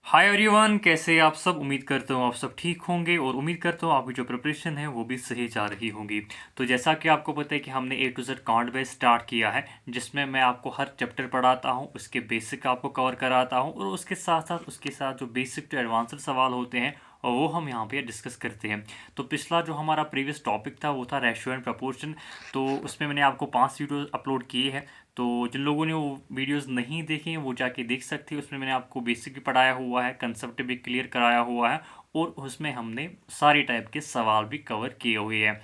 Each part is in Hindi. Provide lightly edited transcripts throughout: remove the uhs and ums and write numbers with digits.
हाय एवरीवन, कैसे आप सब। उम्मीद करता हूँ आप सब ठीक होंगे और उम्मीद करता हूँ आपकी जो प्रिपरेशन है वो भी सही जा रही होंगी। तो जैसा कि आपको पता है कि हमने A to Z count base start किया है, जिसमें मैं आपको हर चैप्टर पढ़ाता हूँ, उसके बेसिक आपको कवर कराता हूँ और उसके साथ जो बेसिक टू एडवांस्ड सवाल होते हैं और वो हम यहाँ पे डिस्कस करते हैं। तो पिछला जो हमारा प्रीवियस टॉपिक था वो था रेशियो एंड प्रपोर्शन। तो उसमें मैंने आपको 5 वीडियो अपलोड किए हैं। तो जिन लोगों ने वो वीडियोस नहीं देखे हैं वो जाके देख सकते हैं। उसमें मैंने आपको बेसिक भी पढ़ाया हुआ है, कंसेप्ट भी क्लियर कराया हुआ है और उसमें हमने सारी टाइप के सवाल भी कवर किए हुए हैं।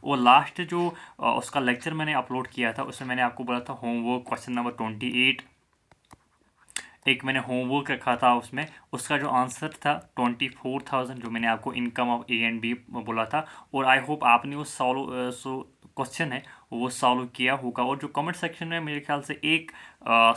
और लास्ट जो उसका लेक्चर मैंने अपलोड किया था उसमें मैंने आपको बोला था होमवर्क क्वेश्चन नंबर 28। एक मैंने होमवर्क रखा था उसमें, उसका जो आंसर था 24,000, जो मैंने आपको income of a and b बोला था। और आई होप आपने वो सॉल्व क्वेश्चन है वो सॉल्व किया होगा। और जो कमेंट सेक्शन में मेरे ख्याल से एक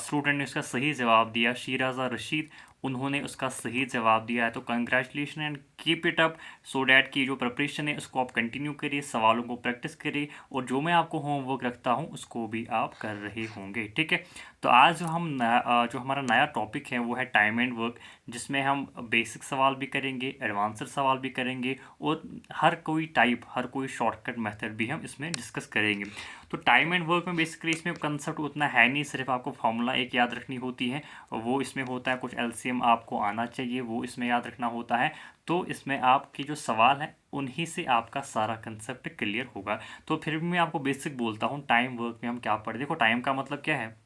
स्टूडेंट ने उसका सही जवाब दिया, शीराजा रशीद, उन्होंने उसका सही जवाब दिया है। तो congratulation and keep it up, so that की जो प्रिपरेशन है उसको आप कंटिन्यू करिए, सवालों को प्रैक्टिस करिए और जो मैं आपको होमवर्क रखता हूँ उसको भी आप कर रहे होंगे। ठीक है। तो आज जो हमारा नया टॉपिक है वो है टाइम एंड वर्क, जिसमें हम बेसिक सवाल भी करेंगे, एडवांस्ड सवाल भी करेंगे और हर कोई शॉर्टकट मेथड भी हम इसमें डिस्कस करेंगे। तो टाइम एंड वर्क में बेसिकली इसमें कंसेप्ट उतना है नहीं, सिर्फ आपको फॉर्मूला एक याद रखनी होती है। वो इसमें होता है, कुछ एलसीएम आपको आना चाहिए, वो इसमें याद रखना होता है। तो इसमें आपकी जो सवाल है उन्हीं से आपका सारा कंसेप्ट क्लियर होगा। तो फिर भी मैं आपको बेसिक बोलता हूँ, टाइम वर्क में हम क्या पढ़े। देखो, टाइम का मतलब क्या है,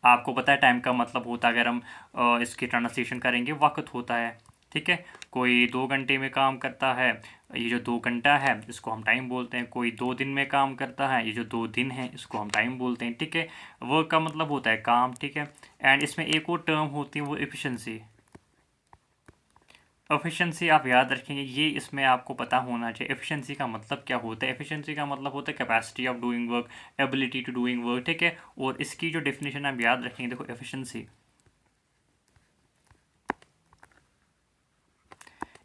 आपको पता है टाइम का मतलब होता है, अगर हम इसकी ट्रांसलेशन करेंगे, वक्त होता है। ठीक है। कोई 2 घंटे में काम करता है, ये जो 2 घंटा है इसको हम टाइम बोलते हैं। कोई 2 दिन में काम करता है, ये जो 2 दिन है इसको हम टाइम बोलते हैं। ठीक है। वर्क का मतलब होता है काम। ठीक है। एंड इसमें एक और टर्म होती है वो एफिशिएंसी। एफिशिएंसी आप याद रखेंगे, ये इसमें आपको पता होना चाहिए एफिशिएंसी का मतलब क्या होता है। एफिशिएंसी का मतलब होता है capacity of doing work, ability to doing work. ठीक है। और इसकी जो डेफिनेशन आप याद रखेंगे, देखो एफिशिएंसी,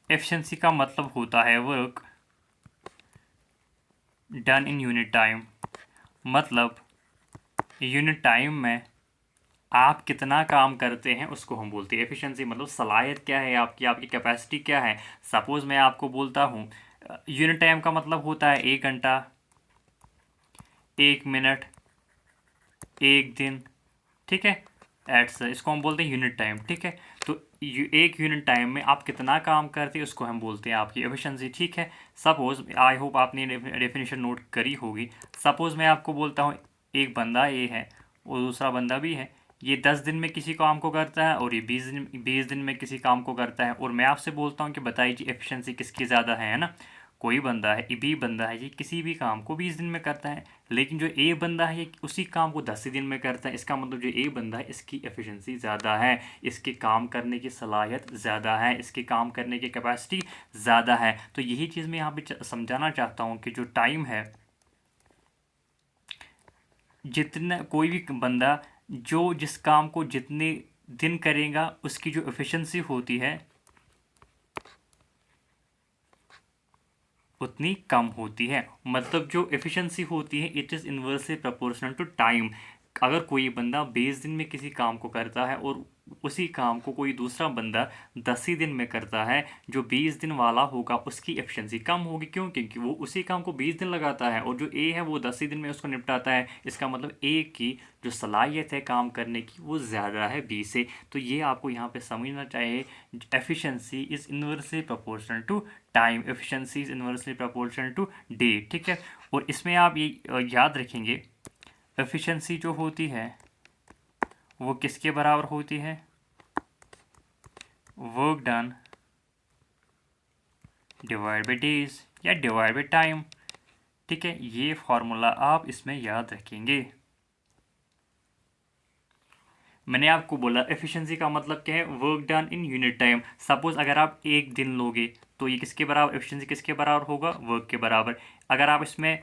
एफिशिएंसी का मतलब होता है work done in unit time. मतलब यूनिट टाइम में आप कितना काम करते हैं उसको हम बोलते हैं एफिशिएंसी। मतलब सलाहियत क्या है आपकी, आपकी कैपेसिटी क्या है। सपोज मैं आपको बोलता हूँ, यूनिट टाइम का मतलब होता है 1 घंटा, 1 मिनट, 1 दिन। ठीक है। एट्स इसको हम बोलते हैं यूनिट टाइम। ठीक है। तो एक यूनिट टाइम में आप कितना काम करते हैं उसको हम बोलते हैं आपकी एफिशिएंसी। ठीक है। सपोज, आई होप आपने डेफिनेशन नोट करी होगी। सपोज मैं आपको बोलता हूँ एक बंदा ए है और दूसरा बंदा भी है, ये 10 दिन में किसी काम को करता है और ये 20 दिन में किसी काम को करता है। और मैं आपसे बोलता हूँ कि बताइए जी एफिशिएंसी किसकी ज़्यादा है ना। कोई बंदा है, बी बंदा है, ये किसी भी काम को 20 दिन में करता है, लेकिन जो ए बंदा है ये उसी काम को 10 ही दिन में करता है। इसका मतलब जो ए बंदा है इसकी एफिशिएंसी ज़्यादा है, इसके काम करने की सलाहियत ज़्यादा है, इसके काम करने की कैपेसिटी ज़्यादा है। तो यही चीज़ मैं यहाँ पे समझाना चाहता हूँ कि जो टाइम है, जितना कोई भी बंदा जो जिस काम को जितने दिन करेगा उसकी जो एफिशिएंसी होती है उतनी कम होती है। मतलब जो एफिशिएंसी होती है it is inversely proportional to time. अगर कोई बंदा 20 दिन में किसी काम को करता है और उसी काम को कोई दूसरा बंदा 10 ही दिन में करता है, जो 20 दिन वाला होगा उसकी एफिशिएंसी कम होगी। क्यों? क्योंकि वो उसी काम को 20 दिन लगाता है और जो ए है वो 10 ही दिन में उसको निपटाता है। इसका मतलब ए की जो सलाहियत है काम करने की वो ज़्यादा है बी से। तो ये आपको यहाँ पे समझना चाहिए, efficiency is inversely proportional to time, efficiency is inversely proportional to day. ठीक है। और इसमें आप ये याद रखेंगे, एफिशिएंसी जो होती है वो किसके बराबर होती है, work done divide by days या डिवाइड बाई टाइम। ठीक है। ये फॉर्मूला आप इसमें याद रखेंगे। मैंने आपको बोला एफिशिएंसी का मतलब क्या है, work done in unit time. Suppose अगर आप 1 दिन लोगे तो ये किसके बराबर, एफिशिएंसी किसके बराबर होगा, वर्क के बराबर। अगर आप इसमें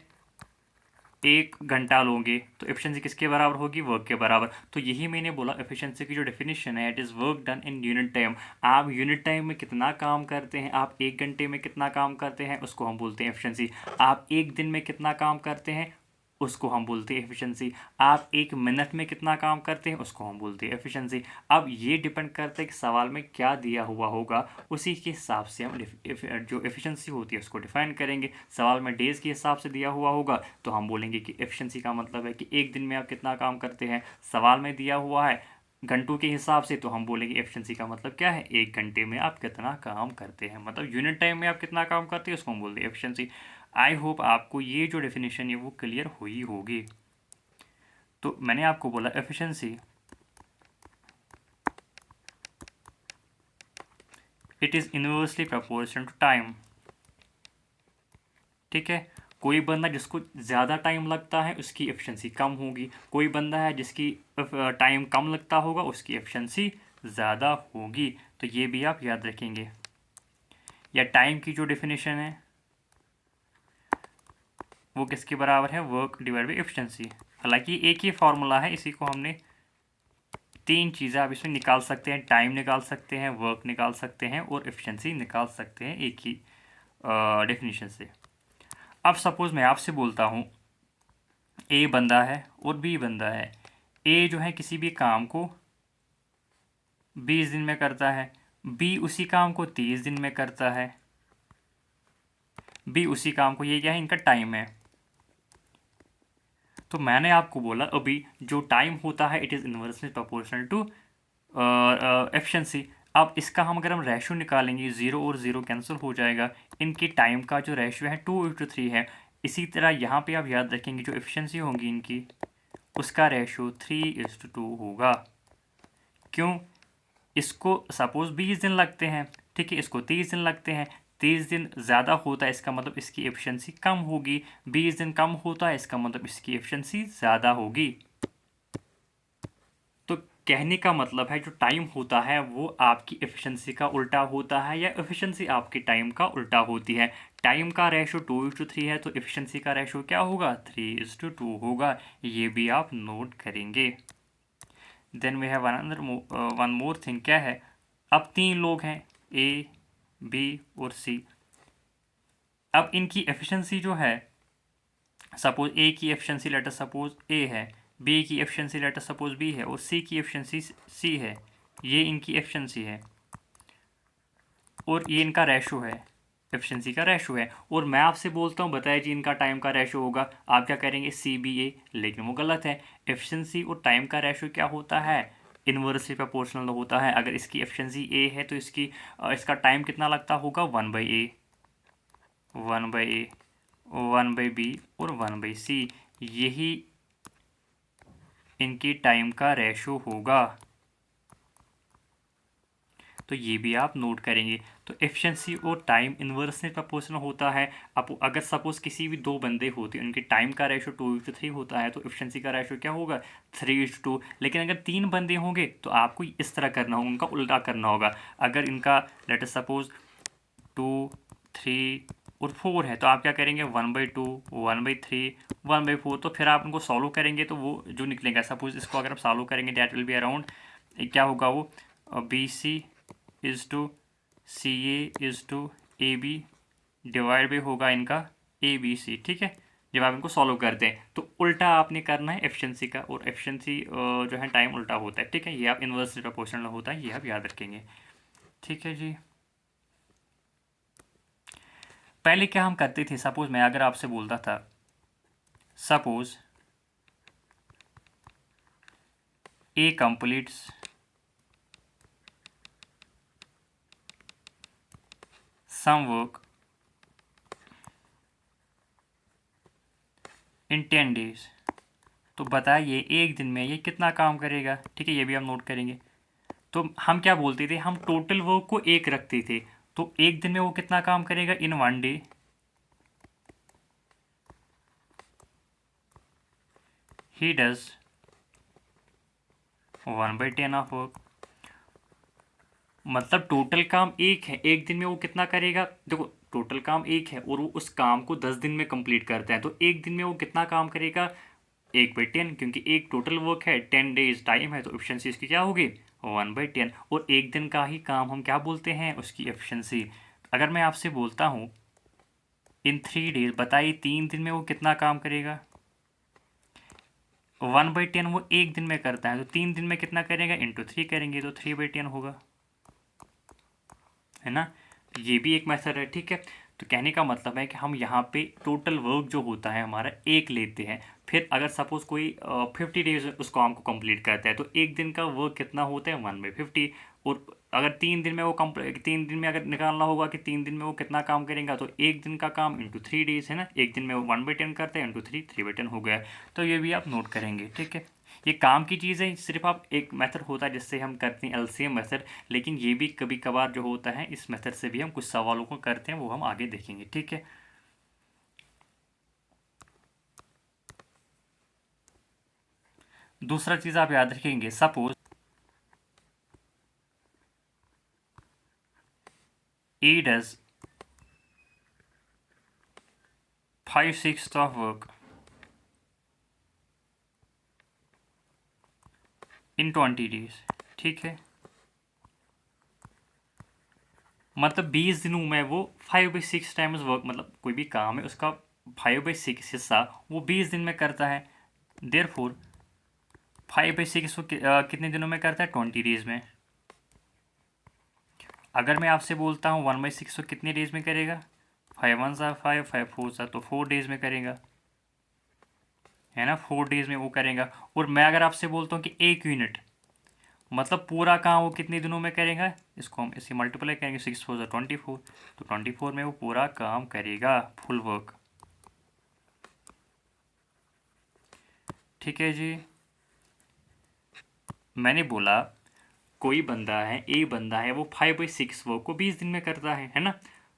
1 घंटा लोगे तो एफिशिएंसी किसके बराबर होगी, वर्क के बराबर। तो यही मैंने बोला, एफिशिएंसी की जो डेफिनेशन है it is work done in unit time. आप यूनिट टाइम में कितना काम करते हैं, आप 1 घंटे में कितना काम करते हैं उसको हम बोलते हैं एफिशिएंसी। आप 1 दिन में कितना काम करते हैं उसको हम बोलते हैं एफिशिएंसी। आप 1 मिनट में कितना काम करते हैं, उसको हम बोलते हैं एफिशिएंसी। अब ये डिपेंड करता है कि सवाल में क्या दिया हुआ होगा, उसी के हिसाब से हम जो एफिशिएंसी होती है उसको डिफाइन करेंगे। सवाल में डेज़ के हिसाब से दिया हुआ होगा तो हम बोलेंगे कि एफिशिएंसी का मतलब है कि एक दिन में आप कितना काम करते हैं। सवाल में दिया हुआ है घंटों के हिसाब से तो हम बोलेंगे एफिशिएंसी का मतलब क्या है, 1 घंटे में आप कितना काम करते हैं, मतलब यूनिट टाइम में आप कितना काम करते हैं उसको हम बोलते हैं एफिशिएंसी। आई होप आपको ये जो डेफिनेशन है वो क्लियर हुई होगी। तो मैंने आपको बोला efficiency it is inversely proportional to time. ठीक है, कोई बंदा जिसको ज़्यादा टाइम लगता है उसकी एफिशिएंसी कम होगी, कोई बंदा है जिसकी टाइम कम लगता होगा उसकी एफिशिएंसी ज़्यादा होगी। तो ये भी आप याद रखेंगे। या टाइम की जो डेफिनेशन है वो किसके बराबर है, वर्क डिवाइड बाई एफिशिएंसी। हालांकि एक ही फॉर्मूला है, इसी को हमने 3 चीज़ें आप इसमें निकाल सकते हैं, टाइम निकाल सकते हैं, वर्क निकाल सकते हैं और एफिशिएंसी निकाल सकते हैं एक ही डेफिनेशन से। अब सपोज़ मैं आपसे बोलता हूँ ए बंदा है और बी बंदा है। ए जो है किसी भी काम को 20 दिन में करता है, बी उसी काम को 30 दिन में करता है। बी उसी काम को, ये क्या है, इनका टाइम है। तो मैंने आपको बोला अभी जो टाइम होता है it is inversely proportional to efficiency. अब इसका हम अगर हम रेशो निकालेंगे, 0 और 0 कैंसिल हो जाएगा। इनकी टाइम का जो रेशो है 2:3 है। इसी तरह यहाँ पे आप याद रखेंगे जो एफिशिएंसी होंगी इनकी उसका रेशो 3:2 होगा। क्यों, इसको सपोज 20 दिन लगते हैं, ठीक है, इसको 30 दिन लगते हैं। 30 दिन ज़्यादा होता है इसका मतलब इसकी एफिशिएंसी कम होगी, 20 दिन कम होता है इसका मतलब इसकी एफिशिएंसी ज़्यादा होगी। तो कहने का मतलब है जो टाइम होता है वो आपकी एफिशिएंसी का उल्टा होता है या एफिशिएंसी आपकी टाइम का उल्टा होती है। टाइम का रेशो 2:3 है तो एफिशिएंसी का रेशो क्या होगा, 3:2 होगा। ये भी आप नोट करेंगे। Then we have another one more thing, क्या है, अब 3 लोग हैं ए बी और सी। अब इनकी एफिशिएंसी जो है, सपोज ए की एफिशिएंसी लेटर सपोज ए है, बी की एफिशिएंसी लेटर सपोज बी है और सी की एफिशिएंसी सी है। ये इनकी एफिशिएंसी है और ये इनका रेशो है, एफिशिएंसी का रेशो है। और मैं आपसे बोलता हूँ बताया जी इनका टाइम का रेशो होगा, आप क्या करेंगे सी बी ए, लेकिन वो गलत है। एफिशिएंसी और टाइम का रेशो क्या होता है, इनवर्सली प्रोपोर्शनल होता है। अगर इसकी एफिशिएंसी ए है तो इसका टाइम कितना लगता होगा, 1/a, 1/a, 1/b और 1/c। यही इनकी टाइम का रेशो होगा। तो ये भी आप नोट करेंगे। तो एफिशिएंसी और टाइम इन्वर्सली प्रोपोर्शनल होता है। अब अगर सपोज किसी भी 2 बंदे होते हैं उनके टाइम का रेशो 2:3 होता है तो एफिशिएंसी का रेशो क्या होगा, 3:2। लेकिन अगर 3 बंदे होंगे तो आपको इस तरह करना होगा, उनका उल्टा करना होगा। अगर इनका लेट अस सपोज 2, 3 और 4 है तो आप क्या करेंगे, 1/2, 1/3, 1/4। तो फिर आप उनको सॉल्व करेंगे तो वो जो निकलेगा, सपोज इसको अगर आप सॉल्व करेंगे दैट विल बी अराउंड, क्या होगा वो, BC is to CA is to AB divide by होगा इनका ABC। ठीक है, जब आप इनको सॉल्व करते हैं तो उल्टा आपने करना है एफिशिएंसी का, और एफिशिएंसी जो है टाइम उल्टा होता है। ठीक है, ये आप इन्वर्सली प्रोपोर्शनल होता है, ये आप याद रखेंगे। ठीक है जी, पहले क्या हम करते थे, सपोज मैं अगर आपसे बोलता था suppose a completes some work in 10 days, तो बताइए एक दिन में ये कितना काम करेगा। ठीक है, ये भी हम नोट करेंगे। तो हम क्या बोलते थे, हम टोटल वर्क को 1 रखते थे, तो एक दिन में वो कितना काम करेगा, इन 1 day he does 1/10 of work. मतलब टोटल काम 1 है, एक दिन में वो कितना करेगा, देखो टोटल काम 1 है और वो उस काम को 10 दिन में कंप्लीट करता है, तो एक दिन में वो कितना काम करेगा, 1/10, क्योंकि एक टोटल वर्क है, 10 days टाइम है, तो एफिशिएंसी इसकी क्या होगी, 1/10। और एक दिन का ही काम हम क्या बोलते हैं, उसकी एफिशिएंसी। अगर मैं आपसे बोलता हूँ इन 3 days, बताइए 3 दिन में वो कितना काम करेगा, 1/10 वो एक दिन में करता है, तो 3 दिन में कितना करेगा, इंटू 3 करेंगे तो 3/10 होगा, है ना। ये भी एक मेथड है, ठीक है। तो कहने का मतलब है कि हम यहाँ पे टोटल वर्क जो होता है हमारा एक लेते हैं, फिर अगर सपोज कोई 50 डेज उस काम को कंप्लीट करता है तो एक दिन का वर्क कितना होता है, 1/50। और अगर 3 दिन में वो 3 दिन में अगर निकालना होगा कि 3 दिन में वो कितना काम करेगा, तो एक दिन का काम इंटू 3 डेज, है ना। एक दिन में वो 1/10 करते हैं, इंटू 3/10 हो गया। तो ये भी आप नोट करेंगे, ठीक है। ये काम की चीज़ है, सिर्फ आप एक मेथड होता है जिससे हम करते हैं एलसीएम मेथड, लेकिन ये भी कभी कभार जो होता है इस मेथड से भी हम कुछ सवालों को करते हैं, वो हम आगे देखेंगे, ठीक है। दूसरा चीज़ आप याद रखेंगे, suppose A does 5/6 of work in 20 days, ठीक है। मतलब 20 दिनों में वो 5/6 टाइम्स वर्क, मतलब कोई भी काम है उसका 5/6 हिस्सा वो 20 दिन में करता है। देयर फोर 5/6 वो कितने दिनों में करता है, 20 डेज में। अगर मैं आपसे बोलता हूँ 1/6 वो कितने डेज में करेगा, 5 1 5 5 4 तो 4 डेज में करेगा, है ना। 4 डेज में वो करेगा। और मैं अगर आपसे बोलता हूँ कि 1 यूनिट, मतलब पूरा काम वो कितने दिनों में करेगा, इसको हम इसे मल्टीप्लाई करेंगे, 6 4 24, तो 24 में वो पूरा काम करेगा, फुल वर्क, ठीक है जी। मैंने बोला कोई बंदा है, एक बंदा है, वो 5/6 वर्क को 20 दिन में करता है ना।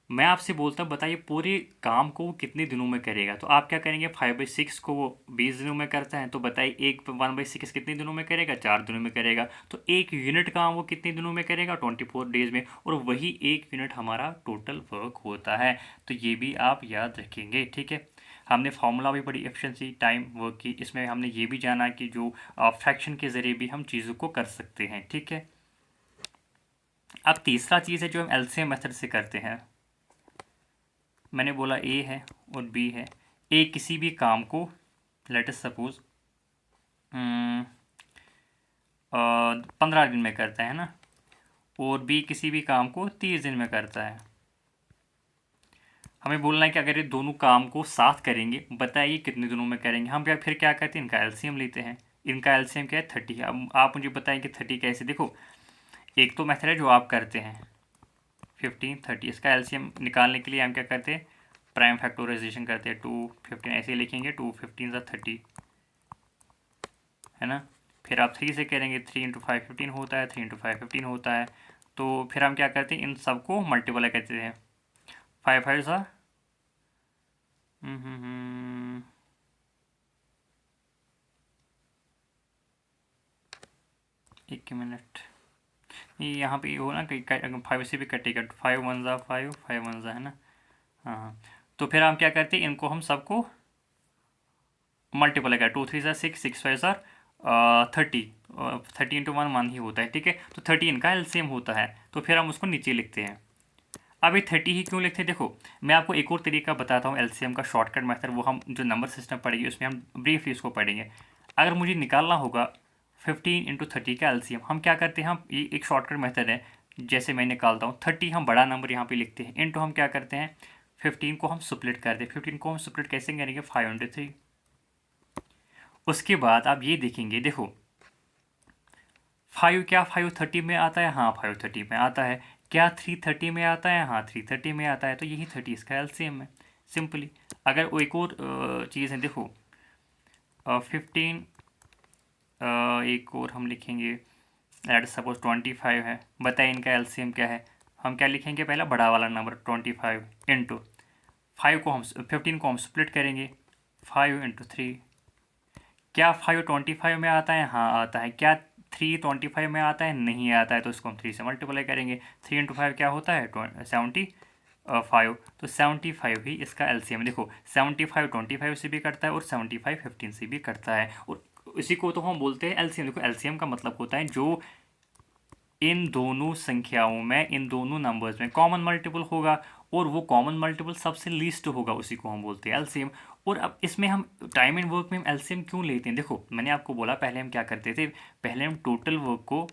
मैं आपसे बोलता हूँ बताइए पूरे काम को वो कितने दिनों में करेगा, तो आप क्या करेंगे, 5/6 को वो 20 दिनों में करता है, तो बताइए एक 1/6 कितने दिनों में करेगा, 4 दिनों में करेगा। तो 1 यूनिट काम वो कितने दिनों में करेगा, 24 डेज में, और वही 1 यूनिट हमारा टोटल वर्क होता है। तो ये भी आप याद रखेंगे, ठीक है। हमने फार्मूला भी पढ़ी एफिशिएंसी टाइम वर्क की, इसमें हमने ये भी जाना कि जो फ्रैक्शन के ज़रिए भी हम चीज़ों को कर सकते हैं, ठीक है। अब तीसरा चीज़ है जो हम एलसीएम मेथड से करते हैं। मैंने बोला ए है और बी है। ए किसी भी काम को लेट अस सपोज 15 दिन में करता है ना, और बी किसी भी काम को 30 दिन में करता है। हमें बोलना है कि अगर ये दोनों काम को साथ करेंगे, बताइए कितने दिनों में करेंगे। हम फिर क्या करते हैं, इनका एलसीएम लेते हैं। इनका एलसीएम क्या है, 30 है। अब आप मुझे बताएं कि 30 कैसे। देखो, एक तो मेथड है जो आप करते हैं 15 30, इसका एलसीएम निकालने के लिए हम क्या करते हैं, प्राइम फैक्टराइजेशन करते हैं। 2 15 ऐसे लिखेंगे, 2 15 30, है ना। फिर आप 3 से करेंगे, 3 × 5 15 होता है, 3 × 5 15 होता है। तो फिर हम क्या करते हैं, इन सबको मल्टीप्लाई करते हैं। 5 5 सा एक मिनट, ये यहाँ पे हो ना कि 5 से भी कटेगा, 5 1 ज़ा 5 5 1 ज़ा, है ना। हाँ हाँ। तो फिर हम क्या करते हैं, इनको हम सबको मल्टीप्लाई कर, 2 3 ज़ा 6 6 5 ज़ा 30, 30 × 1 1 ही होता है, ठीक है। तो 30 इनका एलसीएम होता है, तो फिर हम उसको नीचे लिखते हैं। अब ये 30 ही क्यों लिखते हैं, देखो मैं आपको एक और तरीका बताता हूँ एलसीएम का शॉर्टकट मेथड, वो हम जो नंबर सिस्टम पढ़ेंगे उसमें हम ब्रीफली इसको पढ़ेंगे। अगर मुझे निकालना होगा 15 × 30 का एलसीएम, हम क्या करते हैं, हम ये एक शॉर्टकट मेथड है। जैसे मैं निकालता हूँ 30, हम बड़ा नंबर यहाँ पे लिखते हैं, इनटू हम क्या करते हैं, 15 को हम स्प्लिट करते हैं। 15 को हम स्प्लिट कैसे करेंगे, 5/3। उसके बाद आप ये देखेंगे, देखो 5 क्या 5/30 में आता है, हाँ 5/30 में आता है। क्या 3/30 में आता है, हाँ 3/30 में आता है। तो यही 30 इसका एलसीएम है, सिंपली। अगर वो एक और चीज़ है, देखो 15, एक और हम लिखेंगे, लेट सपोज 25 है। बताइए इनका एलसीएम क्या है, हम क्या लिखेंगे, पहला बड़ा वाला नंबर 25 इंटू 5 को हम 15 को हम स्प्लिट करेंगे, 5 × 3। क्या 5/25 में आता है, हाँ आता है। क्या 3/25 में आता है, नहीं आता है। तो इसको हम 3 से मल्टीप्लाई करेंगे। 3 × 5 क्या होता है, 75। तो 75 ही इसका एलसीएम। देखो 75 25 से भी करता है और 75 15 से भी करता है, और इसी को तो हम बोलते हैं एलसीएम। देखो एलसीएम का मतलब होता है जो इन दोनों संख्याओं में, इन दोनों नंबर्स में कॉमन मल्टीपल होगा, और वो कॉमन मल्टीपल सबसे लीस्ट होगा, उसी को हम बोलते हैं एलसीएम। और अब इसमें हम टाइम एंड वर्क में हम एलसीएम क्यों लेते हैं? देखो मैंने आपको बोला पहले हम क्या करते थे, पहले हम टोटल वर्क को,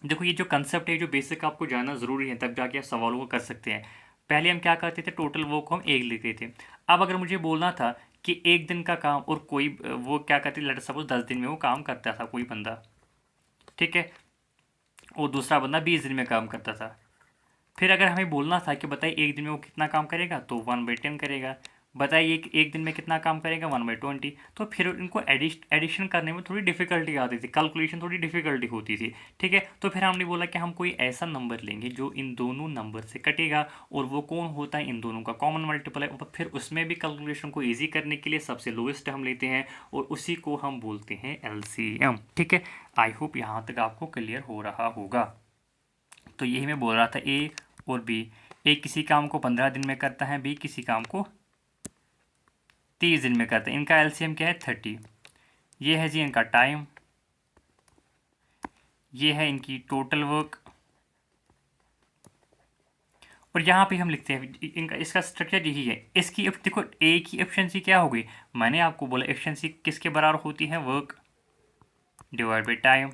देखो ये जो कंसेप्ट है जो बेसिक आपको जानना ज़रूरी है तब जाके आप सवालों को कर सकते हैं। पहले हम क्या करते थे, टोटल वर्क को हम एक लेते थे। अब अगर मुझे बोलना था कि एक दिन का काम और कोई वो क्या करते, लेट सपोज 10 दिन में वो काम करता था कोई बंदा, ठीक है, और दूसरा बंदा 20 दिन में काम करता था। फिर अगर हमें बोलना था कि बताइए एक दिन में वो कितना काम करेगा, तो 1/10 करेगा। बताइए एक दिन में कितना काम करेगा, 1/20। तो फिर इनको एडिशन करने में थोड़ी डिफिकल्टी आती थी, कैलकुलेशन थोड़ी डिफिकल्टी होती थी, ठीक है। तो फिर हमने बोला कि हम कोई ऐसा नंबर लेंगे जो इन दोनों नंबर से कटेगा, और वो कौन होता है, इन दोनों का कॉमन मल्टीपल है। और फिर उसमें भी कैलकुलेशन को ईजी करने के लिए सबसे लोएस्ट हम लेते हैं, और उसी को हम बोलते हैं एलसीएम, ठीक है। आई होप यहाँ तक आपको क्लियर हो रहा होगा। तो यही मैं बोल रहा था, ए और बी, ए किसी काम को 15 दिन में करता है, बी किसी काम को 30 दिन में करता है। इनका एलसीएम क्या है, 30। ये है जी इनका टाइम, ये है इनकी टोटल वर्क, और यहाँ पे हम लिखते हैं इनका, इसका स्ट्रक्चर यही है। इसकी देखो ए की एफिशिएंसी क्या होगी, मैंने आपको बोला एफिशिएंसी किसके बराबर होती है, वर्क डिवाइड बाई टाइम,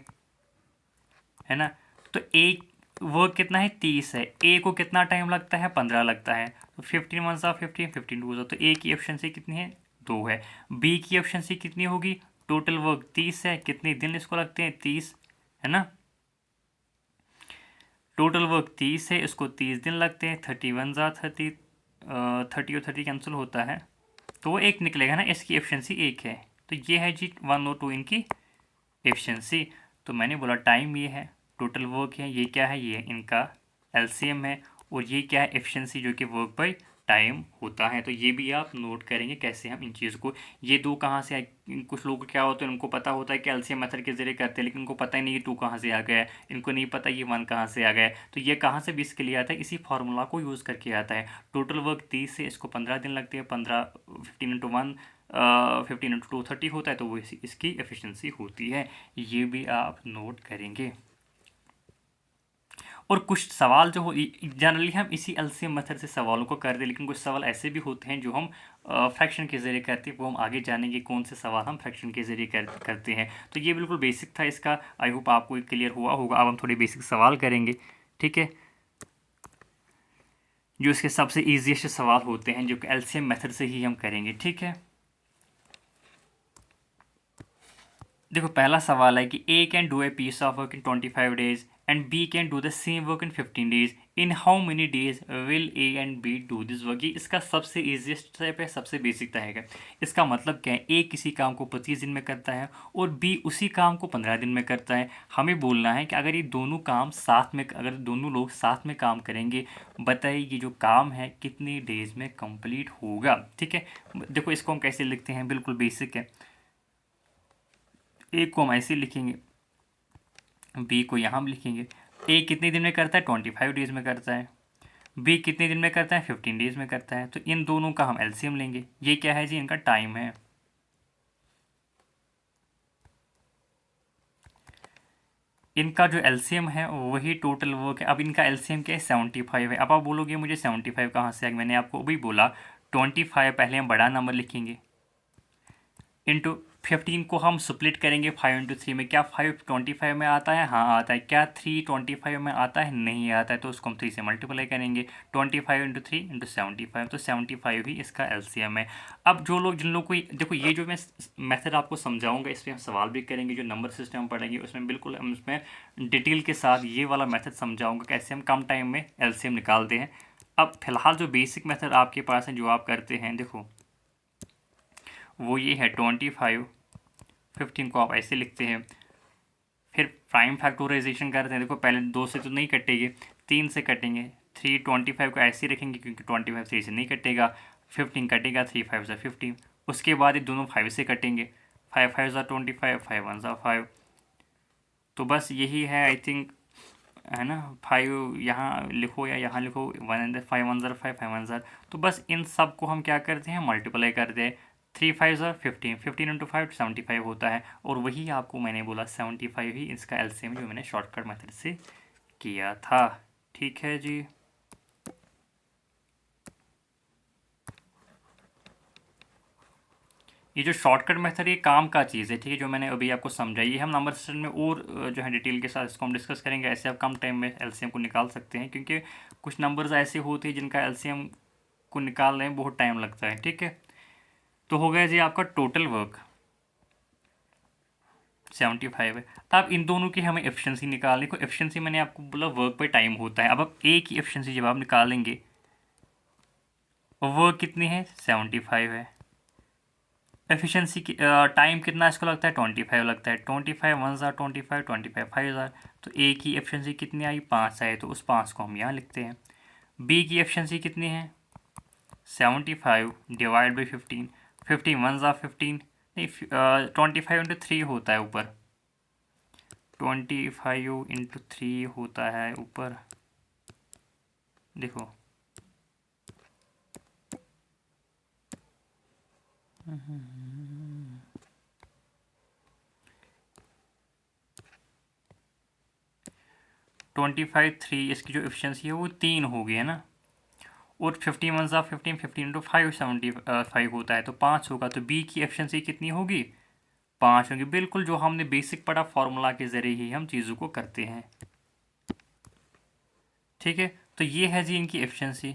है ना। तो ए वर्क कितना है, 30 है, ए को कितना टाइम लगता है, 15 लगता है। तो 15 वन सा 15, 15 टू सा, तो ए की एफिशिएंसी कितनी है, 2 है। बी की एफिशिएंसी कितनी होगी, टोटल वर्क 30 है, कितने दिन इसको लगते हैं, 30, है ना। टोटल वर्क 30 है, इसको 30 दिन लगते हैं, 30 वन ज़ा 30, 30 और 30 कैंसिल होता है, तो वो एक निकलेगा ना, इसकी एफिशिएंसी एक है। तो ये है जी 1 और 2 इनकी एफिशिएंसी। तो मैंने बोला टाइम ये है, टोटल वर्क है, ये क्या है, ये इनका एलसीएम है, और ये क्या है, एफिशिएंसी जो कि वर्क बाय टाइम होता है। तो ये भी आप नोट करेंगे कैसे हम इन चीज़ को, ये दो कहाँ से आए। कुछ लोग क्या होते हैं, उनको पता होता है कि एलसीएम मेथड के जरिए करते हैं, लेकिन उनको पता ही नहीं ये 2 कहाँ से आ गया है, इनको नहीं पता ये 1 कहाँ से आ गया है। तो ये कहाँ से भी इसके लिए आता है, इसी फार्मूला को यूज़ करके आता है। टोटल वर्क 30 से, इसको 15 दिन लगते हैं, 15 15 इंटू 1 15 इंटू 2 30 होता है, तो वो इसकी एफिशिएंसी होती है। ये भी आप नोट करेंगे। और कुछ सवाल जो हो, जनरली हम इसी एलसीएम मेथड से सवालों को कर दे, लेकिन कुछ सवाल ऐसे भी होते हैं जो हम फ्रैक्शन के ज़रिए करते हैं, वो हम आगे जानेंगे कौन से सवाल हम फ्रैक्शन के ज़रिए करते हैं। तो ये बिल्कुल बेसिक था इसका, आई होप आपको क्लियर हुआ होगा। अब हम थोड़े बेसिक सवाल करेंगे, ठीक है, जो इसके सबसे ईजीएस्ट सवाल होते हैं, जो कि एलसीएम मेथड से ही हम करेंगे, ठीक है। देखो पहला सवाल है कि A can do a piece of work in 25 days and B can do the same work in 15 days, in how many days will A and B do this work. ये इसका सबसे इजीएस्ट स्टेप है, सबसे बेसिक रहेगा। इसका मतलब क्या है, ए किसी काम को 25 दिन में करता है और बी उसी काम को 15 दिन में करता है। हमें बोलना है कि अगर ये दोनों काम साथ में, अगर दोनों लोग साथ में काम करेंगे, बताइए ये जो काम है कितने डेज में कंप्लीट होगा, ठीक है। देखो इसको हम कैसे लिखते हैं, बिल्कुल बेसिक है। ए को हम ऐसे लिखेंगे, बी को यहाँ लिखेंगे। ए कितने दिन में करता है, 25 डेज में करता है। बी कितने दिन में करता है, 15 डेज में करता है। तो इन दोनों का हम एलसीएम लेंगे। ये क्या है जी, इनका टाइम है। इनका जो एलसीएम है वही टोटल वर्क है। अब इनका एलसीएम क्या है, 75 है। अब आप बोलोगे मुझे 75 कहाँ से आएगा, मैंने आपको अभी बोला 25, पहले हम बड़ा नंबर लिखेंगे, इंटू 15 को हम स्प्लिट करेंगे 5 इंटू 3 में। क्या 5 25 में आता है, हाँ आता है। क्या 3 25 में आता है, नहीं आता है। तो उसको हम 3 से मल्टीप्लाई करेंगे, 25 इंटू 3 इंटू 75, तो 75 ही इसका एलसीएम है। अब जो लोग, जिन लोग को देखो, ये जो मैं मेथड आपको समझाऊंगा, इस पर हम सवाल भी करेंगे, जो नंबर सिस्टम पढ़ेंगे उसमें बिल्कुल हम उसमें डिटेल के साथ ये वाला मेथड समझाऊंगा कैसे हम कम टाइम में एलसीएम निकालते हैं। अब फिलहाल जो बेसिक मेथड आपके पास है, जो आप करते हैं, देखो वो ये है 25, 15 को आप ऐसे लिखते हैं। फिर प्राइम फैक्टोराइजेशन करते हैं। देखो पहले 2 से तो नहीं कटेंगे, 3 से कटेंगे। 3 25 को ऐसे ही रखेंगे क्योंकि 25 3 से नहीं कटेगा। 15 कटेगा, 3 5 ज़ा 15। उसके बाद ये दोनों 5 से कटेंगे, 5 5 ज़ा 25, 5 1 ज़ा 5। तो बस यही है आई थिंक, है ना। 5 यहाँ लिखो या यहाँ लिखो, 5 1 ज़ा 5, 5 1 ज़ा। तो बस इन सब को हम क्या करते हैं, मल्टीप्लाई करते हैं। 3 5 ज़ा 15, 15 इंटू 5 75 होता है। और वही आपको मैंने बोला 75 ही इसका एलसीएम, जो मैंने शॉर्टकट मेथड से किया था, ठीक है जी। ये जो शॉर्टकट मेथड ये काम का चीज़ है, ठीक है, जो मैंने अभी आपको समझाई। ये हम नंबर सिस्टम में और जो है डिटेल के साथ इसको हम डिस्कस करेंगे। ऐसे आप कम टाइम में एलसीएम को निकाल सकते हैं, क्योंकि कुछ नंबर्स ऐसे होते हैं जिनका एलसीएम को निकालने में बहुत टाइम लगता है, ठीक है। तो हो गया जी आपका टोटल वर्क 75 है। अब इन दोनों की हमें एफिशिएंसी निकालनी। को एफिशिएंसी मैंने आपको बोला वर्क पे टाइम होता है। अब आप ए की एफिशिएंसी जब आप निकालेंगे, वर्क कितनी है 75 है। एफिशिएंसी की टाइम कितना इसको लगता है 25 लगता है। 25 वन ज़ार 25, 25 5 ज़ार, तो ए की एफिशिएंसी कितनी आई 5 है, तो उस 5 को हम यहाँ लिखते हैं। बी की एफिशिएंसी कितनी है 75 डिवाइड बाई 15, 15 वन ज़ार 15, नहीं 25 × 3 होता है ऊपर, 25 × 3 होता है ऊपर, देखो 25 3, इसकी जो एफिशिएंसी है वो 3 हो गई है ना। और 15 वन ज़ार 15, 15 × 5 75 होता है, तो 5 होगा। तो बी की एफिशिएंसी कितनी होगी 5 होगी। बिल्कुल जो हमने बेसिक पढ़ा, फार्मूला के ज़रिए ही हम चीज़ों को करते हैं, ठीक है। तो ये है जी इनकी एफिशिएंसी।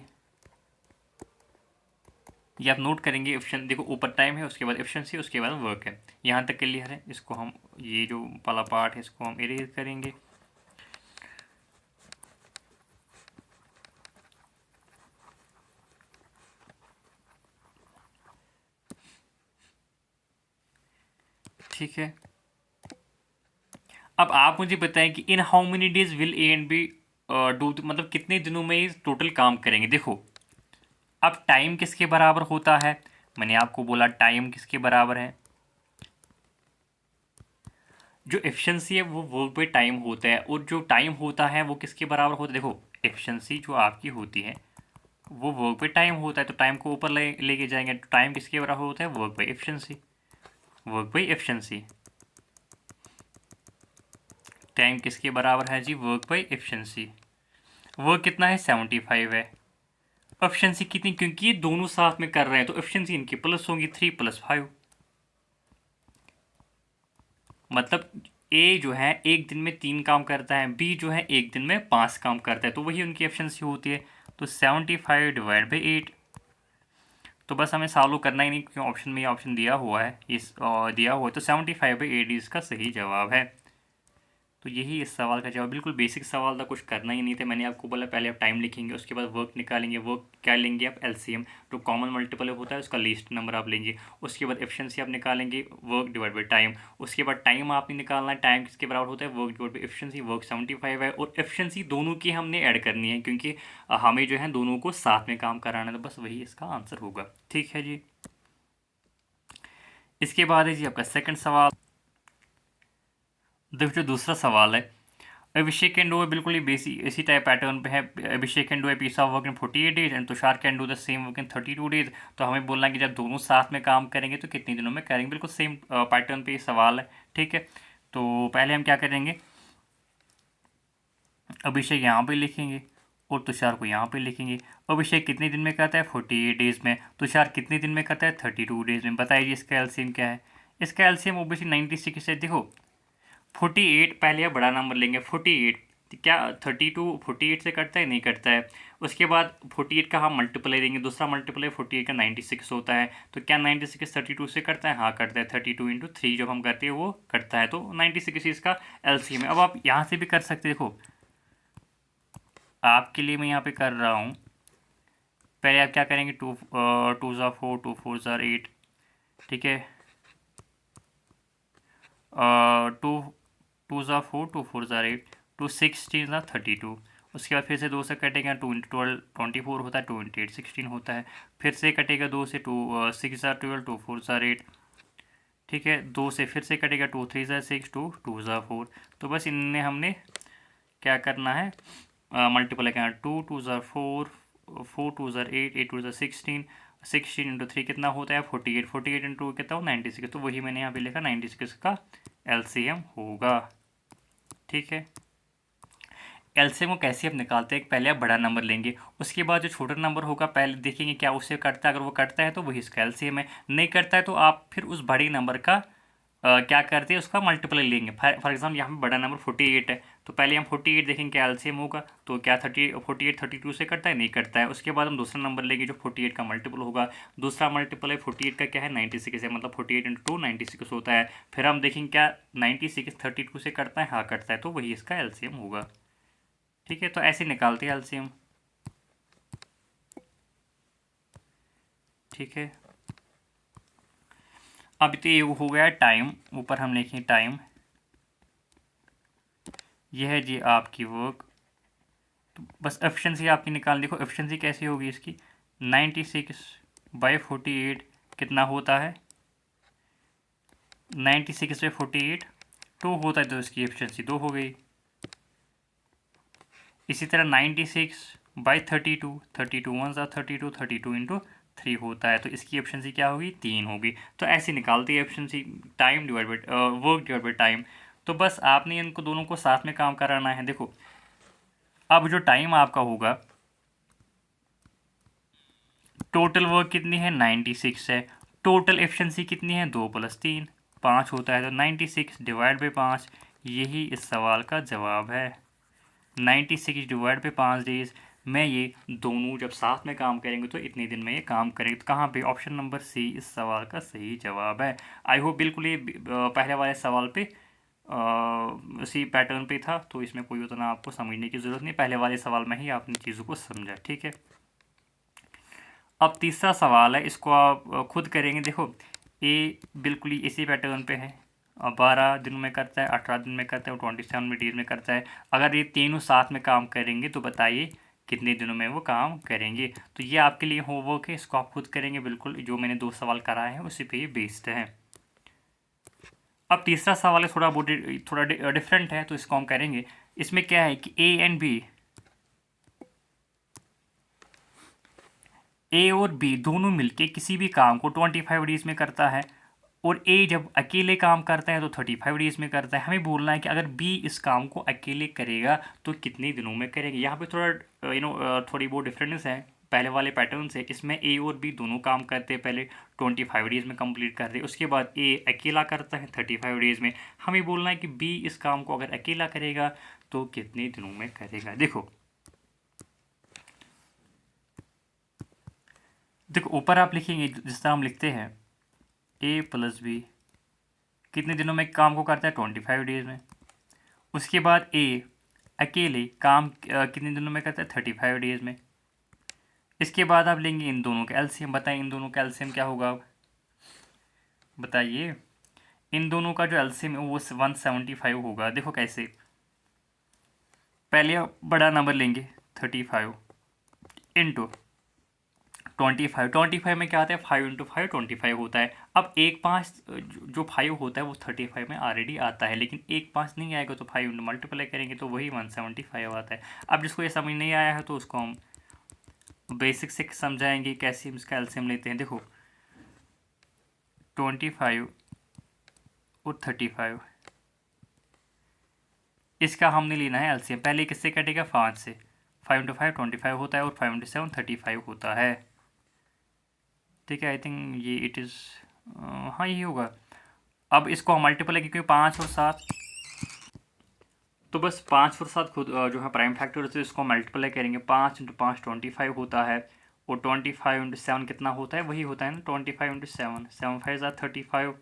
ये आप नोट करेंगे। एफिशिएंसी देखो, ऊपर टाइम है, उसके बाद एफिशिएंसी, उसके बाद वर्क है। यहाँ तक क्लियर है। इसको हम, ये जो वाला पार्ट है इसको हम इरेज करेंगे। ठीक है। अब आप मुझे बताएं कि in how many days will A and B do, मतलब कितने दिनों में ये टोटल काम करेंगे। देखो अब टाइम किसके बराबर होता है, मैंने आपको बोला टाइम किसके बराबर है, जो एफिशिएंसी है वो वर्क बाई टाइम होता है। और जो टाइम होता है वो किसके बराबर होता है, देखो एफिशिएंसी जो आपकी होती है वो वर्क बाई टाइम होता है, तो टाइम को ऊपर लेके जाएंगे, तो टाइम किसके बराबर होता है work by efficiency. Work by efficiency, time किसके बराबर है जी वर्क बाई एफिशिएंसी। वर्क कितना है 75 है। एफिशिएंसी कितनी, क्योंकि ये दोनों साथ में कर रहे हैं तो एफिशिएंसी इनकी प्लस होंगी 3 + 5। मतलब ए जो है एक दिन में 3 काम करता है, बी जो है एक दिन में 5 काम करता है, तो वही उनकी एफिशिएंसी होती है। तो 75 डिवाइड बाई 8। तो बस हमें सॉल्व करना ही नहीं, क्योंकि ऑप्शन में ये ऑप्शन दिया हुआ है, दिया हुआ है, तो 75/8 इसका सही जवाब है। तो यही इस सवाल का जवाब। बिल्कुल बेसिक सवाल था, कुछ करना ही नहीं था। मैंने आपको बोला पहले आप टाइम लिखेंगे, उसके बाद वर्क निकालेंगे। वर्क क्या लेंगे आप एलसीएम, जो कॉमन मल्टीपल होता है उसका लीस्ट नंबर आप लेंगे। उसके बाद एफिशिएंसी आप निकालेंगे, वर्क डिवाइड बाई टाइम। उसके बाद टाइम आपने निकालना है, टाइम किसके बराबर होता है work divide by efficiency. Work 75 है, और एफिशिएंसी दोनों की हमने ऐड करनी है, क्योंकि हमें जो है दोनों को साथ में काम कराना है। तो बस वही इसका आंसर होगा, ठीक है जी। इसके बाद है जी आपका सेकंड सवाल। देखो जो दूसरा सवाल है, अभिषेक कैन डू, बिल्कुल ही बेसी इसी टाइप पैटर्न पे है। Abhishek can do a piece of work in 48 days and Tushar can do the same work in 32 days. तो हमें बोलना है कि जब दोनों साथ में काम करेंगे तो कितने दिनों में करेंगे। बिल्कुल सेम पैटर्न पे ये सवाल है, ठीक है। तो पहले हम क्या करेंगे, अभिषेक यहाँ पे लिखेंगे और तुषार को यहाँ पे लिखेंगे। अभिषेक कितने दिन में करता है 48 डेज में, तुषार कितने दिन में करता है 32 डेज में। बताइए इसका एलसीएम क्या है। इसका एलसीएम ओबियसली 96 है। देखो 48, पहले आप बड़ा नंबर लेंगे 48, क्या 32 48 से कटता है, नहीं कटता है। उसके बाद 48 का हम मल्टीप्लाई देंगे, दूसरा मल्टीप्लाई 48 का 96 होता है। तो क्या 96 32 से कटता है, हाँ कटता है। 32 × 3 जब हम करते हैं वो कटता है, तो 96 इसका एलसीएम है। अब आप यहाँ से भी कर सकते, देखो आपके लिए मैं यहाँ पे कर रहा हूँ। पहले आप क्या करेंगे, 2 ज़ा 4, 2 4 ज़ा 8, ठीक है। 2 ज़ा 4, 2 4 ज़ा 8, 2 6 3 ज़ा 32। उसके बाद फिर से 2 से कटेगा, 2 × 12 24 होता है, 2 × 8 16 होता है। फिर से कटेगा 2 से, 2 6 ज़ा 12, 2 4 ज़ा 8, ठीक है। 2 से फिर से कटेगा, 2 3 ज़ा 6, 2 ज़ा 4। तो बस इनने हमने क्या करना है, मल्टीप्लाई करना। 2 2 ज़ा 4, 4 2 ज़ा 8, 8 2 ज़ा 16, 16 × 3 कितना होता है 48, 48 × 2 कितना हो 96। तो वही मैंने यहाँ पे लिखा 96 का एलसीएम होगा, ठीक है। एलसीएम को कैसे आप निकालते हैं, पहले आप बड़ा नंबर लेंगे, उसके बाद जो छोटा नंबर होगा पहले देखेंगे क्या उससे कटता है, अगर वो कटता है तो वही इसका एलसीएम है, नहीं कटता है तो आप फिर उस बड़े नंबर का क्या करते हैं, उसका मल्टीप्लाई लेंगे। फॉर एग्जाम्पल यहाँ पे बड़ा नंबर 48 है, तो पहले हम 48 देखेंगे क्या एलसीएम होगा, तो क्या 48 32 से कटता है, नहीं कटता है। उसके बाद हम दूसरा नंबर लेंगे जो 48 का मल्टीपल होगा, दूसरा मल्टीपल है 48 का क्या है 96 है, मतलब 48 इंटू 2 96 होता है। फिर हम देखेंगे क्या 96 32 से कटता है, हाँ कटता है, तो वही इसका एलसीएम होगा। ठीक है, तो ऐसे निकालते हैं एलसीएम। ठीक है, अब तो ये हो गया टाइम, ऊपर हम लिखें टाइम, यह है जी आपकी वर्क। तो बस एफिशिएंसी आपकी निकाल, देखो एफिशिएंसी कैसी होगी इसकी, 96/48 कितना होता है, 96/48 2 होता है, तो इसकी एफिशिएंसी 2 हो गई। इसी तरह 96/32 32 1 32 32 इंटू 3 होता है, तो इसकी एफिशिएंसी क्या होगी 3 होगी। तो ऐसे निकालती है efficiency, time divide by work divide by time. तो बस आपने इनको दोनों को साथ में काम कराना है। देखो अब जो टाइम आपका होगा, टोटल वर्क कितनी है 96 है, टोटल एफिशिएंसी कितनी है 2 + 3 5 होता है, तो 96 डिवाइड बाई 5, यही इस सवाल का जवाब है। 96 डिवाइड बाई 5 डेज में ये दोनों जब साथ में काम करेंगे तो इतने दिन में ये काम करेंगे। तो कहाँ पे, ऑप्शन नंबर सी इस सवाल का सही जवाब है। आई होप बिल्कुल ये पहले वाले सवाल पे उसी पैटर्न पे था, तो इसमें कोई उतना आपको समझने की ज़रूरत नहीं, पहले वाले सवाल में ही आपने चीज़ों को समझा। ठीक है, अब तीसरा सवाल है, इसको आप खुद करेंगे। देखो ये बिल्कुल ही इसी पैटर्न पे है, 12 दिन में करता है, 18 दिन में करता है और 27 डेज में करता है। अगर ये तीनों साथ में काम करेंगे तो बताइए कितने दिनों में वो काम करेंगे। तो ये आपके लिए होमवर्क है, इसको आप खुद करेंगे, बिल्कुल जो मैंने 2 सवाल कराए हैं उसी पे ये बेस्ड है। अब तीसरा सवाल है थोड़ा डिफरेंट है, तो इसको हम करेंगे। इसमें क्या है कि ए और बी दोनों मिलके किसी भी काम को 25 डेज में करता है, और ए जब अकेले काम करता है तो 35 डेज में करता है। हमें बोलना है कि अगर बी इस काम को अकेले करेगा तो कितने दिनों में करेगा। यहाँ पे थोड़ा थोड़ी बहुत डिफरेंस है पहले वाले पैटर्न से। इसमें ए और बी दोनों काम करते हैं, पहले 25 डेज में कंप्लीट करते हैं, उसके बाद ए अकेला करता है 35 डेज में। हमें बोलना है कि बी इस काम को अगर अकेला करेगा तो कितने दिनों में करेगा। देखो ऊपर आप लिखेंगे जिस तरह हम लिखते हैं, ए + बी कितने दिनों में काम को करता है 25 डेज में। उसके बाद ए अकेले काम कितने दिनों में करता है 35 डेज में। इसके बाद आप लेंगे इन दोनों का एलसीएम। बताइए इन दोनों का एलसीएम क्या होगा, बताइए। इन दोनों का जो एलसीएम है वो 175 होगा। देखो कैसे, पहले आप बड़ा नंबर लेंगे 35 इंटू 25 में क्या आता है 5 × 5 25 होता है। अब 1 5 जो 5 होता है वो 35 में ऑलरेडी आता है, लेकिन 1 5 नहीं आएगा तो 5 इंटू मल्टीप्लाई करेंगे तो वही 175 आता है। अब जिसको ये समझ नहीं आया है तो उसको हम बेसिक से समझाएंगे कैसे हम इसका एलसीएम लेते हैं। देखो 25 और 35, इसका हमने लेना है एलसीएम। पहले किससे कटेगा 5 से, 5 × 5 25 होता है और 5 × 7 35 होता है। ठीक है, आई थिंक ये इट इज़ हाँ यही होगा। अब इसको हम मल्टीप्लाई क्योंकि 5 और 7, तो बस 5 और 7 खुद जो है प्राइम फैक्टर है, इसको मल्टीप्लाई करेंगे। 5 × 5 25 होता है और 25 × 7 कितना होता है, वही होता है ना 25 × 7 7 5 35,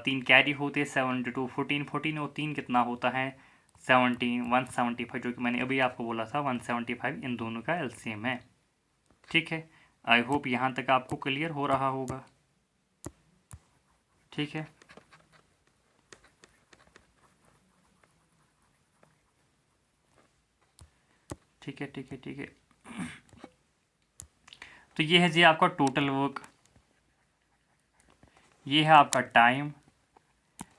3 कैरी होते हैं, 7 × 2 14 14 और 3 कितना होता है 17 175, जो कि मैंने अभी आपको बोला था 175 इन दोनों का एलसीएम है। ठीक है, आई होप यहाँ तक आपको क्लियर हो रहा होगा। ठीक है, ठीक है, ठीक है, ठीक है। तो ये है जी आपका टोटल वर्क, ये है आपका टाइम।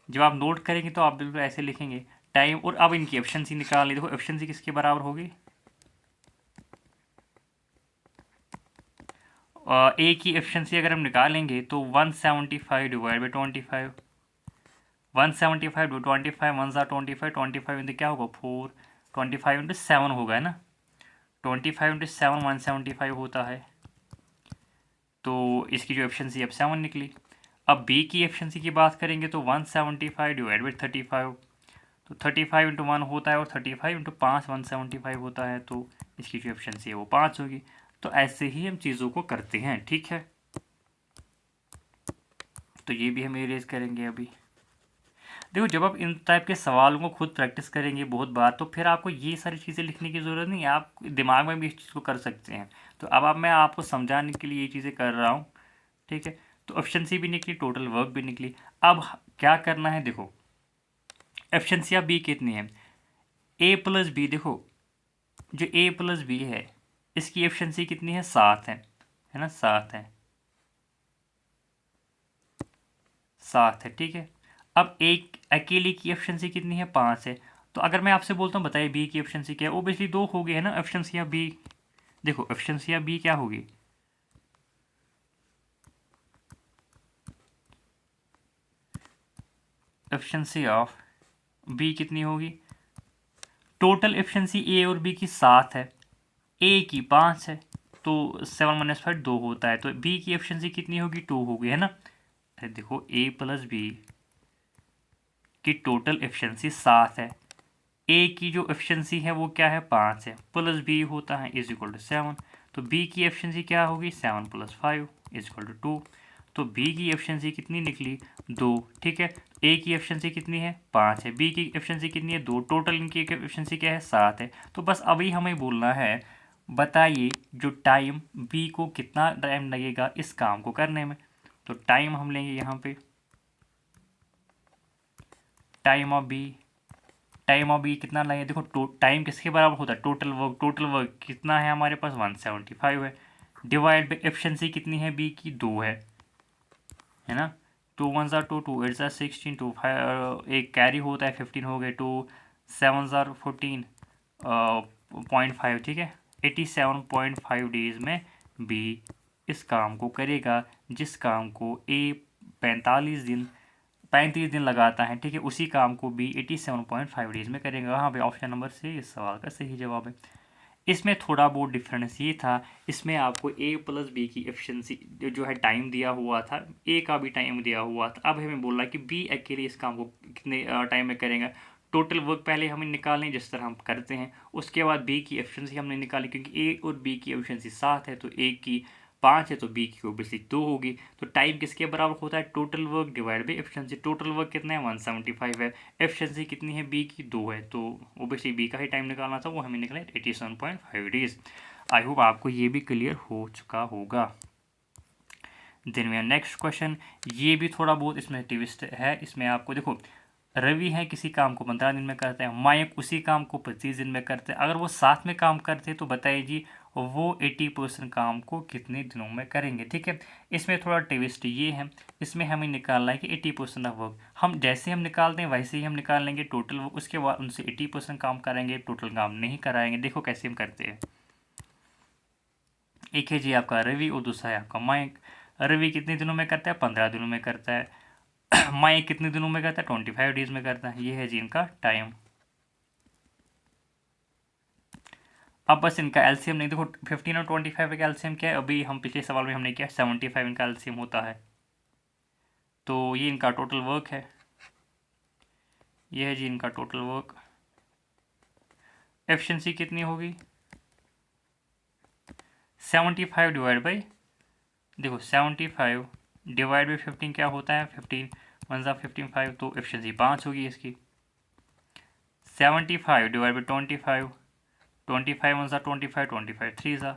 जब आप नोट करेंगे तो आप बिल्कुल ऐसे लिखेंगे टाइम, और अब इनकी एफिशिएंसी निकालनी। देखो एफिशिएंसी किसके बराबर होगी, ए की एफिशिएंसी अगर हम निकालेंगे तो 175 डिवाइड बाई 25, 175 25 1 25 25 इन क्या होगा 4 25 × 7 होगा, है ना। 25 × 7 175 होता है। तो इसकी जो एफिशिएंसी अब 7 निकली। अब बी की एफिशिएंसी की बात करेंगे तो 175 डिवाइड बाई 35, तो 35 × 1 होता है और 35 × 5 175 होता है। तो इसकी जो एफिशिएंसी है वो 5 होगी। तो ऐसे ही हम चीज़ों को करते हैं, ठीक है। तो ये भी हम इरेज करेंगे अभी। देखो, जब आप इन टाइप के सवालों को खुद प्रैक्टिस करेंगे बहुत बार, तो फिर आपको ये सारी चीज़ें लिखने की ज़रूरत नहीं है, आप दिमाग में भी इस चीज़ को कर सकते हैं। तो अब मैं आपको समझाने के लिए ये चीज़ें कर रहा हूँ, ठीक है। तो एफिशिएंसी भी निकली, टोटल वर्क भी निकली। अब क्या करना है, देखो एफिशिएंसी ऑफ बी कितनी है, ए प्लस बी। देखो जो ए प्लस बी है इसकी एफिशिएंसी कितनी है, 7 है ना, 7 है, ठीक है। अब एक अकेले की एफिशिएंसी कितनी है, 5 है। तो अगर मैं आपसे बोलता हूँ बताइए बी की एफिशिएंसी क्या है, ओबियसली 2 हो गई है ना एफिशिएंसी ऑफ बी। देखो एफिशिएंसी ऑफ बी क्या होगी, एफिशिएंसी ऑफ बी कितनी होगी, टोटल एफिशिएंसी ए और बी की 7 है, ए की 5 है, तो 7 - 5 2 होता है। तो बी की एफिशिएंसी कितनी होगी, 2 होगी, है ना। अरे देखो ए प्लस बी की टोटल एफिशिएंसी 7 है, ए की जो एफिशिएंसी है वो क्या है, 5 है, प्लस बी होता है इज इक्वल टू 7। तो बी की एफिशिएंसी क्या होगी, 7 + 5 इज इक्वल टू 2। तो बी की एफिशिएंसी कितनी निकली, 2, ठीक है। ए की एफिशिएंसी कितनी है, 5 है, बी की एफिशिएंसी कितनी है, 2, टोटल इनकी एफिशिएंसी क्या है, 7 है। तो बस अभी हमें बोलना है, बताइए जो टाइम बी को कितना टाइम लगेगा इस काम को करने में। तो टाइम हम लेंगे यहाँ पे, टाइम ऑफ बी कितना लगे, देखो टाइम किसके बराबर होता है, टोटल वर्क कितना है हमारे पास, 175 है, डिवाइड बाई एफिशिएंसी कितनी है बी की, 2 है ना। 2 × 1 = 2, 2 × 8 = 16, 2 5 एक कैरी होता है 15 हो गए, 2 7 = 14 0.5, ठीक है। 87.5 डेज में बी इस काम को करेगा, जिस काम को ए 35 दिन लगाता है, ठीक है, उसी काम को बी 87.5 डेज में करेगा। वहाँ पे ऑप्शन नंबर से इस सवाल का सही जवाब है। इसमें थोड़ा बहुत डिफरेंस ये था, इसमें आपको ए प्लस बी की एफिशिएंसी जो है टाइम दिया हुआ था, ए का भी टाइम दिया हुआ था। अब हमें बोला कि बी अकेले इस काम को कितने टाइम में करेगा। टोटल वर्क पहले हमें निकालने जिस तरह हम करते हैं, उसके बाद बी की एफिशिएंसी हमने निकाली, क्योंकि ए और बी की एफिशिएंसी 7 है, तो ए की 5 है, तो बी की ओबियसली 2 होगी। तो टाइम किसके बराबर होता है, total work divide by efficiency. Total work कितना है, 175 है, एफिशिएंसी कितनी है बी की, 2 है, तो ओबियसली बी का ही टाइम निकालना था, वो हमें निकला 87.5 डेज। आई होप आपको ये भी क्लियर हो चुका होगा। Then we are next question, ये भी थोड़ा बहुत इसमें ट्विस्ट है। इसमें आपको देखो, रवि है किसी काम को 15 दिन में करते हैं, मायक उसी काम को 25 दिन में करते हैं। अगर वो साथ में काम करते हैं तो बताइए जी वो 80% काम को कितने दिनों में करेंगे, ठीक है। इसमें थोड़ा ट्विस्ट ये है, इसमें हमें निकालना है कि 80% ऑफ वर्क हम जैसे हम निकालते हैं वैसे ही हम निकाल लेंगे टोटल वर्क, उसके बाद उनसे 80% काम कराएंगे, टोटल काम नहीं कराएंगे। देखो कैसे हम करते हैं, एक है जी आपका रवि और दूसरा है आपका मायक। रवि कितने दिनों में करता है, 15 दिनों में करता है। मायक कितने दिनों में करता है, 25 डेज में करता है। ये है जी इनका टाइम। अब बस इनका एलसीएम नहीं, देखो 15 और 25 का एलसीएम क्या है, अभी हम पिछले सवाल में हमने किया 75 इनका एलसीएम होता है। तो ये इनका टोटल वर्क है, ये है जी इनका टोटल वर्क। एफिशिएंसी कितनी होगी, 75 डिवाइड बाई, देखो 75 डिवाइड बाई 15 क्या होता है, 15 1 = 15 5, तो एफिशिएंसी 5 होगी इसकी। 75 डिवाइड बाई 25, 25 1 = 25, 25 3 ज़ा,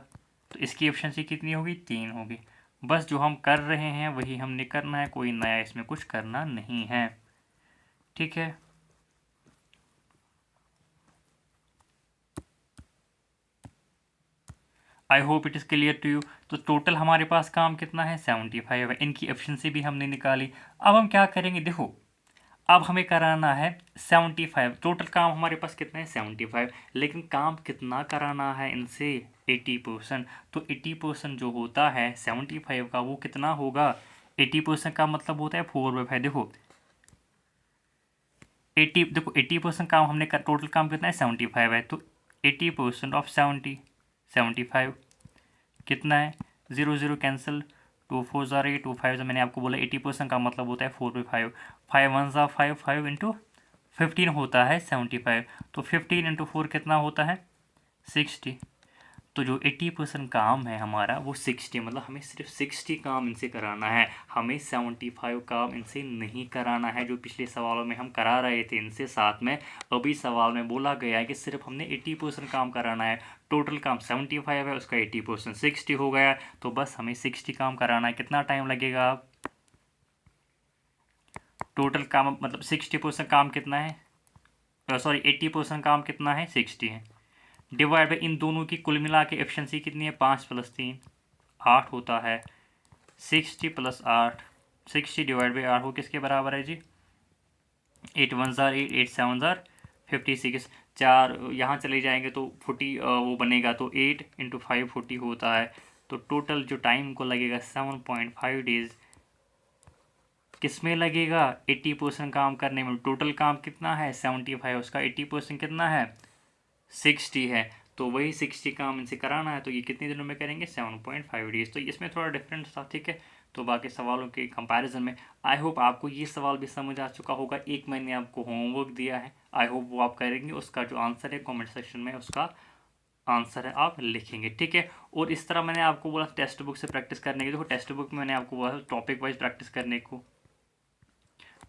तो इसकी एफिशिएंसी कितनी होगी, 3 होगी। बस जो हम कर रहे हैं वही हमने करना है, कोई नया इसमें कुछ करना नहीं है, ठीक है। I hope it is clear to you. तो टोटल हमारे पास काम कितना है, 75 है, इनकी एफिशिएंसी भी हमने निकाली। अब हम क्या करेंगे, देखो अब हमें कराना है 75, टोटल काम हमारे पास कितना है, 75, लेकिन काम कितना कराना है इनसे, 80%। तो 80% जो होता है 75 का वो कितना होगा, 80% का मतलब होता है 4/5। देखो 80, देखो 80% काम हमने कर, टोटल काम कितना है 75 है, तो 80% ऑफ 75 कितना है, 0 कैंसिल, 2 4 ज़ार 8, 2 5 मैंने आपको बोला 80% का मतलब होता है 4/5, 5 1 ज़ा 5, 5 इंटू 15 होता है 75, तो 15 इंटू 4 कितना होता है 60। तो जो 80% काम है हमारा वो 60, मतलब हमें सिर्फ 60 काम इनसे कराना है, हमें 75 काम इनसे नहीं कराना है, जो पिछले सवालों में हम करा रहे थे इनसे साथ में। अभी सवाल में बोला गया है कि सिर्फ हमने 80% काम कराना है, टोटल काम 75 है, उसका 80% 60 हो गया, तो बस हमें 60 काम कराना है। कितना टाइम लगेगा, टोटल काम मतलब 60% काम कितना है, सॉरी 80% काम कितना है 60 है, डिवाइड बाई इन दोनों की कुल मिला के एफिशिएंसी कितनी है, 5 + 3 8 होता है, 60 + 8, 60 डिवाइड बाई 8 वो किसके बराबर है जी, 8 1 ज़ार 8, 8 7 ज़ार 56, 4 यहाँ चले जाएंगे तो 40 वो बनेगा, तो 8 इंटू 5 40 होता है, तो टोटल जो टाइम को लगेगा 7.5 डेज किस में लगेगा, 80% काम करने में। टोटल काम कितना है 75, उसका 80% कितना है 60 है, तो वही 60 काम इनसे कराना है, तो ये कितने दिनों में करेंगे 7.5 डेज। तो इसमें थोड़ा डिफरेंस था, ठीक है। तो बाकी सवालों के कंपैरिजन में आई होप आपको ये सवाल भी समझ आ चुका होगा। एक मैंने आपको होमवर्क दिया है, आई होप वो आप करेंगे, उसका जो आंसर है कमेंट सेक्शन में उसका आंसर है आप लिखेंगे, ठीक है। और इस तरह मैंने आपको बोला टेक्स्ट बुक से प्रैक्टिस करने की, देखो टेक्स्ट बुक में मैंने आपको बोला टॉपिक वाइज प्रैक्टिस करने को,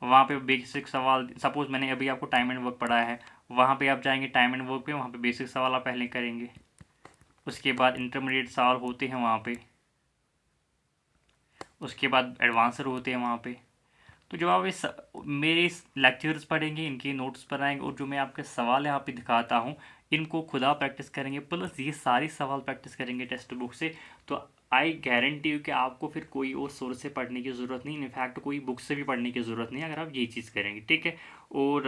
वहाँ पे बेसिक सवाल, सपोज मैंने अभी आपको टाइम एंड वर्क पढ़ाया है, वहाँ पे आप जाएंगे टाइम एंड वर्क पे, वहाँ पे बेसिक सवाल आप पहले करेंगे, उसके बाद इंटरमीडिएट सवाल होते हैं वहाँ पे, उसके बाद एडवांसर होते हैं वहाँ पे। तो जब आप इस मेरे इस लेक्चर्स पढ़ेंगे, इनके नोट्स बनाएंगे, और जो मैं आपके सवाल यहाँ पे दिखाता हूँ इनको खुदा प्रैक्टिस करेंगे, प्लस ये सारी सवाल प्रैक्टिस करेंगे टेक्स्ट बुक से, तो आई गारंटी यू कि आपको फिर कोई और सोर्स से पढ़ने की ज़रूरत नहीं, इनफैक्ट कोई बुक से भी पढ़ने की ज़रूरत नहीं अगर आप ये चीज़ करेंगे, ठीक है। और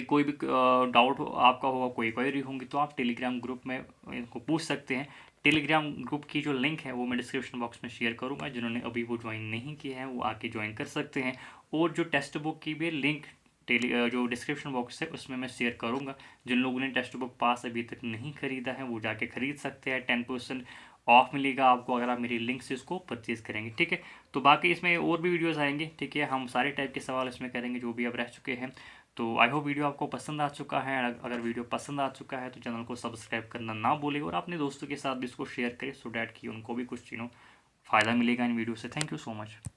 कोई भी डाउट आपका होगा, कोई क्वेरी होंगी, तो आप टेलीग्राम ग्रुप में इनको पूछ सकते हैं। टेलीग्राम ग्रुप की जो लिंक है वो मैं डिस्क्रिप्शन बॉक्स में शेयर करूँगा, जिन्होंने अभी वो ज्वाइन नहीं किया है वो आके ज्वाइन कर सकते हैं। और जो टेक्स्ट बुक की भी लिंक जो डिस्क्रिप्शन बॉक्स है उसमें मैं शेयर करूँगा, जिन लोगों ने टेक्स्ट बुक पास अभी तक नहीं खरीदा है वो जाके खरीद सकते हैं, 10% ऑफ मिलेगा आपको अगर आप मेरी लिंक से इसको परचेज़ करेंगे, ठीक है। तो बाकी इसमें और भी वीडियोज़ आएंगे, ठीक है, हम सारे टाइप के सवाल इसमें करेंगे जो भी अब रह चुके हैं। तो आई होप वीडियो आपको पसंद आ चुका है, अगर वीडियो पसंद आ चुका है तो चैनल को सब्सक्राइब करना ना भूलें, और अपने दोस्तों के साथ भी इसको शेयर करें, सो डैट कि उनको भी कुछ फ़ायदा मिलेगा इन वीडियो से। Thank you so much.